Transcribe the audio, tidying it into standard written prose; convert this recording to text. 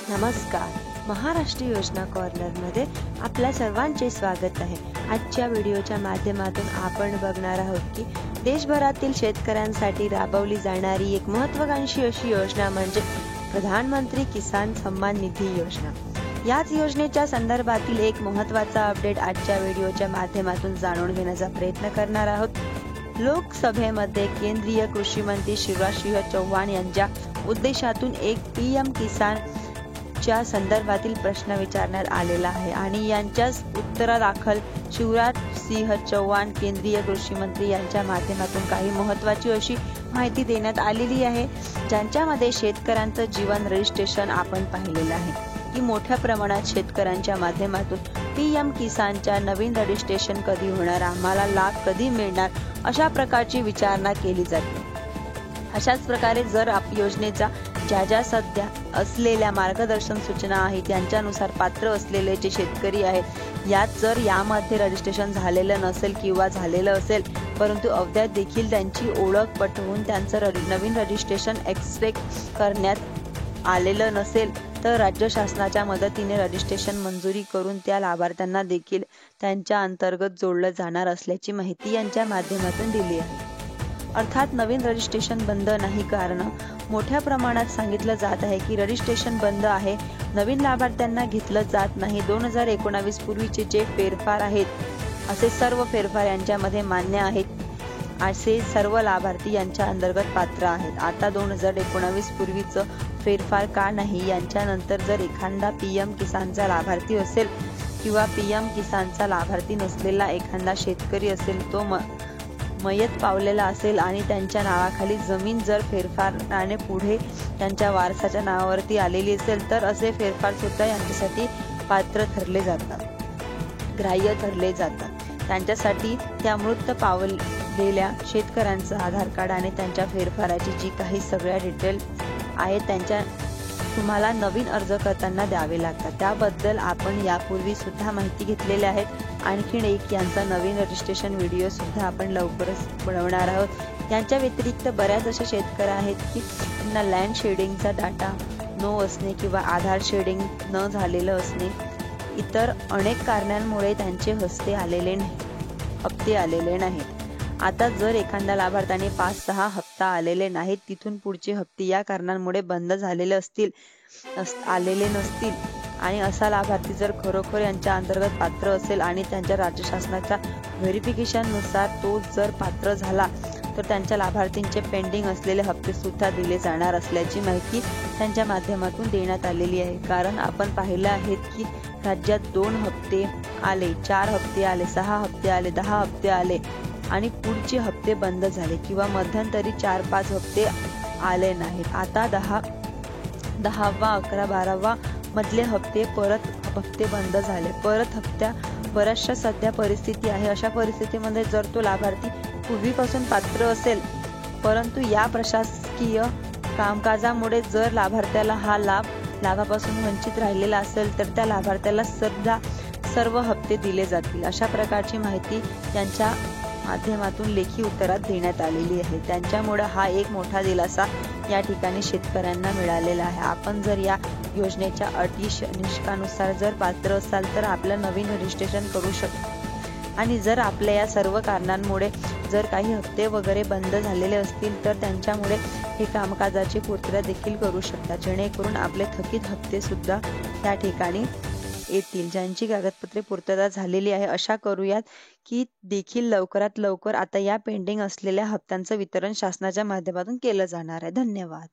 नमस्कार. महाराष्ट्र योजना कॉर्नरमध्ये आपल्या सर्वांचे स्वागत आहे. आजच्या व्हिडिओच्या माध्यमातून आपण बघणार आहोत की देशभरातील शेतकऱ्यांसाठी राबवली जाणारी एक महत्त्वाकांक्षी अशी योजना म्हणजे प्रधानमंत्री किसान सन्मान निधी योजना. याच योजनेच्या संदर्भातील एक महत्त्वाचा अपडेट आजच्या व्हिडिओच्या माध्यमातून जाणून घेण्याचा प्रयत्न करणार आहोत. लोकसभेमध्ये केंद्रीय कृषी मंत्री शिवराज सिंह चौहान यांच्या उद्देशातून एक पीएम किसान च्या संदर्भातील प्रश्न विचारण्यात आलेला आहे आणि यांच्याच उत्तरादाखल शिवराज सिंह चौहान केंद्रीय कृषी मंत्री यांच्या माध्यमातून काही महत्त्वाची अशी माहिती देण्यात आलेली आहे, ज्यांच्यामध्ये शेतकऱ्यांचं जीवन रजिस्ट्रेशन आपण पाहिलेलं आहे की मोठ्या प्रमाणात शेतकऱ्यांच्या माध्यमातून पीएम किसानच्या नवीन रजिस्ट्रेशन कधी होणार, आम्हाला लाभ कधी मिळणार अशा प्रकारची विचारणा केली जाते. अशाच प्रकारे जर योजनेचा ज्या सध्या असलेल्या मार्गदर्शन सूचना आहेत त्यांच्यानुसार पात्र असलेले जे शेतकरी आहेत यामध्ये रजिस्ट्रेशन झालेलं नसेल किंवा झालेलं असेल परंतु अद्याप देखील त्यांची ओळख पटवून त्यांचं नवीन रजिस्ट्रेशन एक्सपेक्ट करण्यात आलेलं नसेल तर राज्य शासनाच्या मदतीने रजिस्ट्रेशन मंजुरी करून त्या लाभार्थ्यांना देखील त्यांच्या अंतर्गत जोडलं जाणार असल्याची माहिती यांच्या माध्यमातून दिली आहे. अर्थात नवीन रजिस्ट्रेशन बंद नाही, कारण मोठ्या प्रमाणात सांगितलं जात आहे की रजिस्ट्रेशन बंद आहे, नवीन लाभार्थ्यांना घेतलं जात नाही. 2019 पूर्वीचे जे फेरफार आहेत असे सर्व फेरफार यांच्यामध्ये मान्य आहेत, असे सर्व लाभार्थी यांच्या अंतर्गत पात्र आहेत. आता 2019 पूर्वीचं फेरफार का नाही, यांच्यानंतर जर एखादा पीएम किसानचा लाभार्थी असेल किंवा पीएम किसानचा लाभार्थी नसलेला एखादा शेतकरी असेल, तो मयत पावलेला असेल आणि त्यांच्या नावाखाली जमीन जर फेरफाराने पुढे त्यांच्या वारसाच्या नावावरती आलेली असेल तर असे फेरफार सुद्धा यांच्यासाठी पात्र ठरले जातात, ग्राह्य ठरले जातात. त्यांच्यासाठी त्या मृत पावलेल्या शेतकऱ्यांचं आधार कार्ड आणि त्यांच्या फेरफाराची जी काही सगळ्या डिटेल आहेत त्यांच्या तुम्हाला नवीन अर्ज करताना द्यावे लागतात. त्याबद्दल आपण यापूर्वी सुद्धा माहिती घेतलेली आहे. आणखीन एक यांचा नवीन रजिस्ट्रेशन व्हिडिओ सुद्धा आपण लवकरच बनवणार आहोत. यांच्या व्यतिरिक्त बऱ्याच असे शेतकरी आहेत की त्यांना लँड शेडिंगचा डाटा नो असणे किंवा आधार शेडिंग न झालेलं असणे, इतर अनेक कारणांमुळे त्यांचे हप्ते आलेले नाहीत. आता जर एखाद्या लाभार्थ्याने 5-6 हप्ता आलेले नाहीत, तिथून पुढचे हप्ते या कारणांमुळे बंद झालेले आलेले नसतील आणि असा लाभार्थी जर खरोखर यांच्या अंतर्गत पात्र असेल आणि त्यांच्या राज्य शासनाच्या व्हेरिफिकेशन नुसार तो जर पात्र झाला तर त्यांच्या लाभार्थींचे पेंडिंग असलेले हप्ते सुद्धा दिले जाणार असल्याची माहिती त्यांच्या माध्यमातून देण्यात आलेली आहे. कारण आपण पाहिलं आहे की राज्यात 2 हप्ते आले, 4 हप्ते आले, 6 हप्ते आले, 10 हप्ते आले आणि पुढचे हप्ते बंद झाले किंवा मध्यंतरी 4-5 हप्ते आले नाहीत. आता 10वा 11 12वा मधले हप्ते बंद झाले, परत हप्त्या बऱ्याचशा सध्या परिस्थिती आहे. अशा परिस्थितीमध्ये जर तो लाभार्थी पूर्वीपासून पात्र असेल परंतु या प्रशासकीय कामकाजामुळे जर लाभार्थ्याला हा लाभापासून वंचित राहिलेला असेल तर त्या लाभार्थ्याला सर्व हप्ते दिले जातील. अशा प्रकारची माहिती त्यांच्या माध्यमातून लेखी उत्तरात देण्यात आलेली आहे. त्यांच्यामुळे हा एक मोठा दिलासा या ठिकाणी शेतकऱ्यांना मिळालेला आहे. आपण जर या योजनेच्या अटी निष्कानुसार जर पात्र असाल तर आपलं नवीन रजिस्ट्रेशन करू शकता आणि जर आपल्या या सर्व कारणांमुळे जर काही हप्ते वगैरे बंद झालेले असतील तर त्यांच्यामुळे हे कामकाजाची पूर्तता देखील करू शकता, जेणेकरून आपले थकीत हप्ते सुद्धा त्या ठिकाणी येतील. ज्यांची कागदपत्रे पूर्तता झालेली आहे अशा करूयात की देखील लवकरात लवकर आता या पेंडिंग असलेल्या हप्त्यांचं वितरण शासनाच्या माध्यमातून केलं जाणार आहे. धन्यवाद.